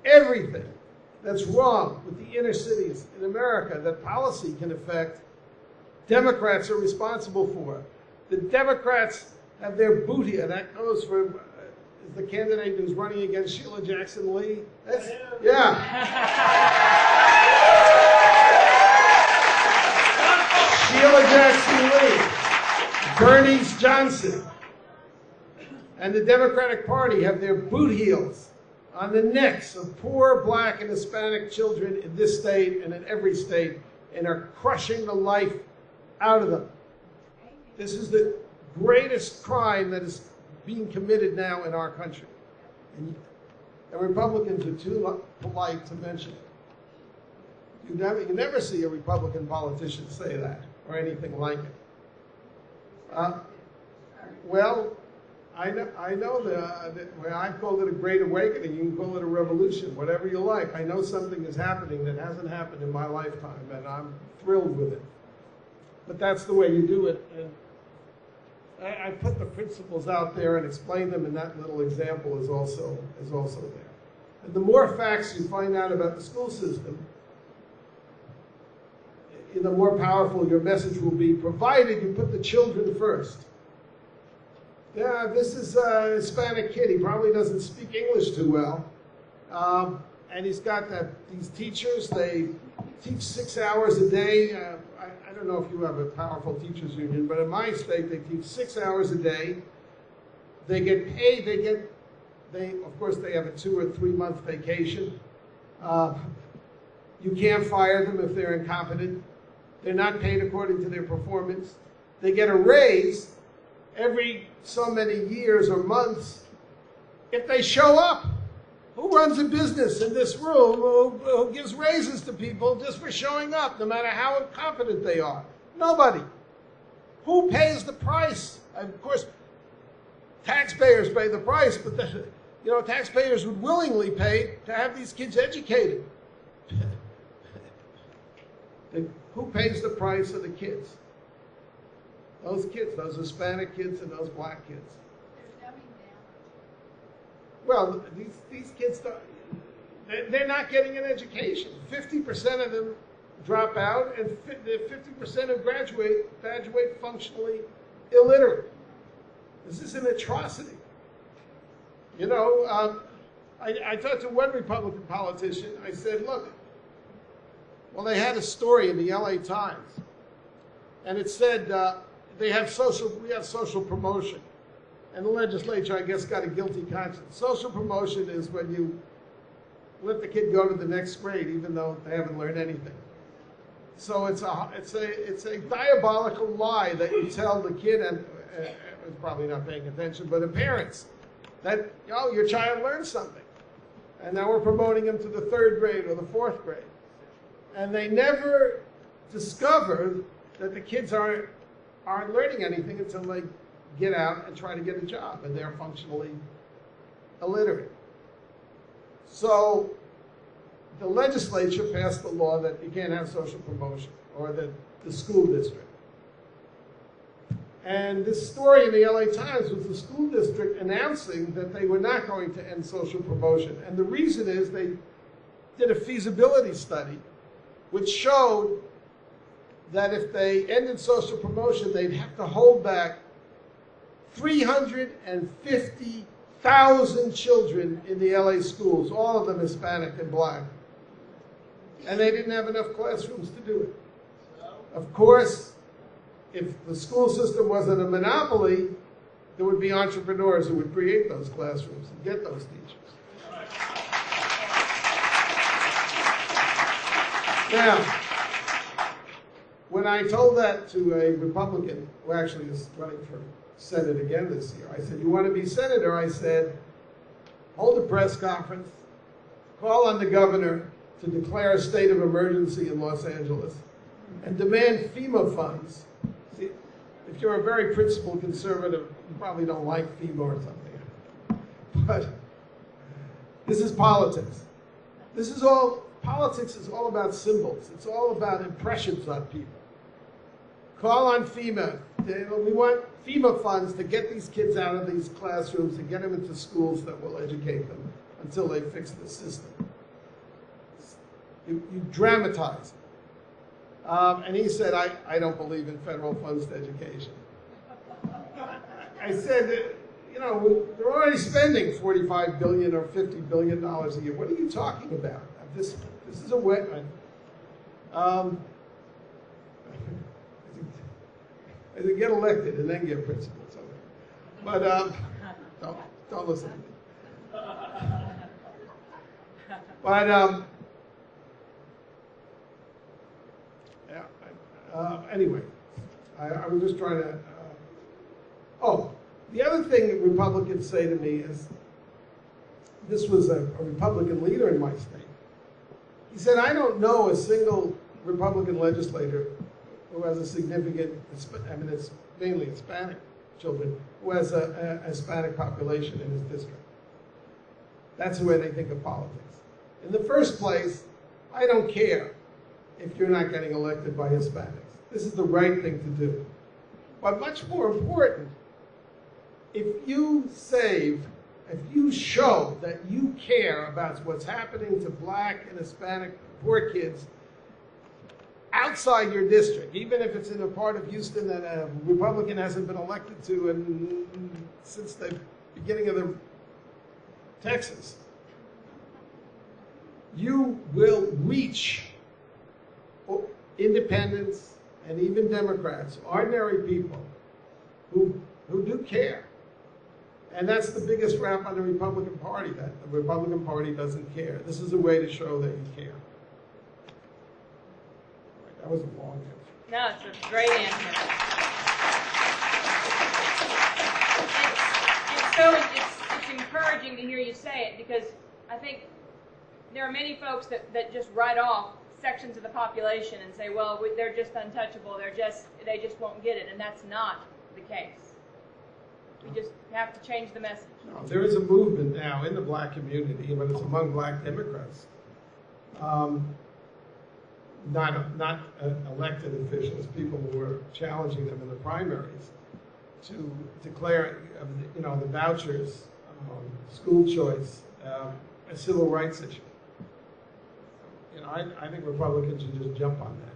everything that's wrong with the inner cities in America that policy can affect, Democrats are responsible for. The Democrats have their boot here. That goes for is the candidate who's running against Sheila Jackson Lee. That's, yeah. Sheila Jackson Lee, Bernie Johnson, and the Democratic Party have their boot heels on the necks of poor black and Hispanic children in this state and in every state, and are crushing the life out of them. This is the greatest crime that is being committed now in our country. And Republicans are too polite to mention it. You never see a Republican politician say that or anything like it. Well, I know that I call it a great awakening. You can call it a revolution, whatever you like. I know something is happening that hasn't happened in my lifetime, and I'm thrilled with it. But that's the way you do it. And I put the principles out there and explain them, and that little example is also there. And the more facts you find out about the school system, the more powerful your message will be, provided you put the children first. Yeah, this is a Hispanic kid. He probably doesn't speak English too well. And he's got these teachers. They teach 6 hours a day. I don't know if you have a powerful teachers union, but in my state, they teach 6 hours a day. They get paid. Of course, they have a 2 or 3 month vacation. You can't fire them if they're incompetent. They're not paid according to their performance. They get a raise every so many years or months if they show up. Who runs a business in this room who gives raises to people just for showing up, no matter how incompetent they are? Nobody. Who pays the price? Of course, taxpayers pay the price, but taxpayers would willingly pay to have these kids educated. Who pays the price of the kids? Those kids, those Hispanic kids and those black kids. Well, these kids, they're not getting an education. 50% of them drop out, and 50% who graduate functionally illiterate. This is an atrocity. You know, I talked to one Republican politician. I said, look, well, they had a story in the LA Times, and it said we have social promotion. And the legislature, I guess, got a guilty conscience. Social promotion is when you let the kid go to the next grade, even though they haven't learned anything. So it's a diabolical lie that you tell the kid, and probably not paying attention, but the parents, that your child learned something, and now we're promoting him to the 3rd grade or the 4th grade, and they never discover that the kids aren't learning anything until they get out and try to get a job, and they're functionally illiterate. So the legislature passed the law that you can't have social promotion, or the school district. And this story in the LA Times was the school district announcing that they were not going to end social promotion. And the reason is they did a feasibility study which showed that if they ended social promotion, they'd have to hold back 350,000 children in the LA schools, all of them Hispanic and black. And they didn't have enough classrooms to do it. Of course, if the school system wasn't a monopoly, there would be entrepreneurs who would create those classrooms and get those teachers. Now, when I told that to a Republican who actually is running for Senate again this year, I said, you want to be senator? I said, hold a press conference, call on the governor to declare a state of emergency in Los Angeles, and demand FEMA funds. See, if you're a very principled conservative, you probably don't like FEMA or something. But this is politics. Politics is all about symbols. It's all about impressions on people. Call on FEMA. We want FEMA funds to get these kids out of these classrooms and get them into schools that will educate them until they fix the system. You dramatize it. And he said, I don't believe in federal funds to education. I said, you know, they're already spending $45 billion or $50 billion a year. What are you talking about? This is a wetland. I said, get elected and then get principals. But don't listen to me. But anyway, I was just trying to. The other thing that Republicans say to me is, this was a Republican leader in my state. He said, I don't know a single Republican legislator who has a significant, I mean, it's mainly Hispanic children, who has a Hispanic population in his district. That's the way they think of politics. In the first place, I don't care if you're not getting elected by Hispanics. This is the right thing to do. But much more important, if you show that you care about what's happening to black and Hispanic poor kids outside your district, even if it's in a part of Houston that a Republican hasn't been elected to since the beginning of the Texas, you will reach independents and even Democrats, ordinary people who do care. And that's the biggest rap on the Republican Party, that the Republican Party doesn't care. This is a way to show that you care. Right, that was a long answer. No, it's a great answer. It's encouraging to hear you say it, because I think there are many folks that just write off sections of the population and say, well, they're just untouchable, they just won't get it, and that's not the case. We just have to change the message. No, there is a movement now in the black community, but it's among black Democrats, not elected officials, people who are challenging them in the primaries, to declare, the vouchers, school choice, a civil rights issue. I think Republicans should just jump on that.